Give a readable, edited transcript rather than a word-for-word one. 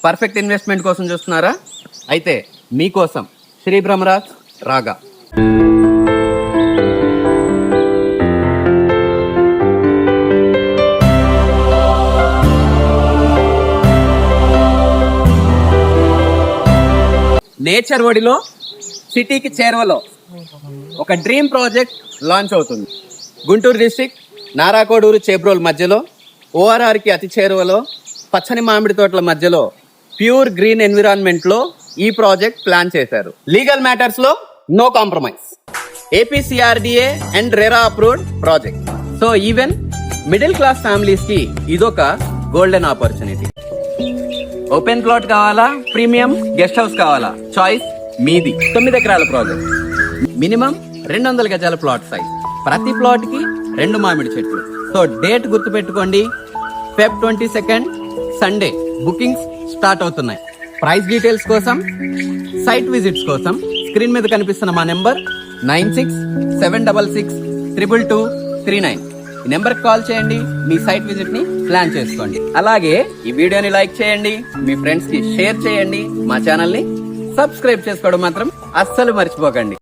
Perfect investment కోసం చూస్తున్నారా? అయితే మీకోసం శ్రీ బ్రహ్మరాజ్ రాగా. నేచర్ ఒడిలో సిటీకి చేరువలో ఒక డ్రీమ్ ప్రాజెక్ట్ లాంచ్ అవుతుంది. గుంటూరు డిస్ట్రిక్ట్ నారాకోడూరు చేబ్రోల్ మధ్యలో, ఓఆర్ఆర్కి అతి చేరువలో, పచ్చని మామిడి తోటల మధ్యలో ప్యూర్ గ్రీన్ ఎన్విరాన్మెంట్ లో ఈ ప్రాజెక్ట్ ప్లాన్ చేశారు. లీగల్ మ్యాటర్స్ లో no compromise. APCRDA and RERA approved project. So even middle class families కి ఇదొక గోల్డెన్ ఆపర్చునిటీ. ఓపెన్ ప్లాట్ కావాలా, ప్రీమియం గెస్ట్ హౌస్ కావాలా, చాయిస్ మీది. 9 ఎకరాల ప్రాజెక్ట్, మినిమం 200 గజాల ప్లాట్ సైజ్, ప్రతి ప్లాట్ కి 2 మామిడి చెట్లు. సో డేట్ గుర్తు పెట్టుకోండి, Feb 22 సండే. బుకింగ్స్ స్టార్ట్ అవుతున్నాయి. ప్రైస్ డీటెయిల్స్ కోసం, సైట్ విజిట్స్ కోసం స్క్రీన్ మీద కనిపిస్తున్న మా నెంబర్ 9676622239. ఈ నెంబర్కి కాల్ చేయండి, మీ సైట్ విజిట్ ని ప్లాన్ చేసుకోండి. అలాగే ఈ వీడియోని లైక్ చేయండి, మీ ఫ్రెండ్స్ కి షేర్ చేయండి, మా ఛానల్ ని సబ్స్క్రైబ్ చేసుకోవడం మాత్రం అస్సలు మర్చిపోకండి.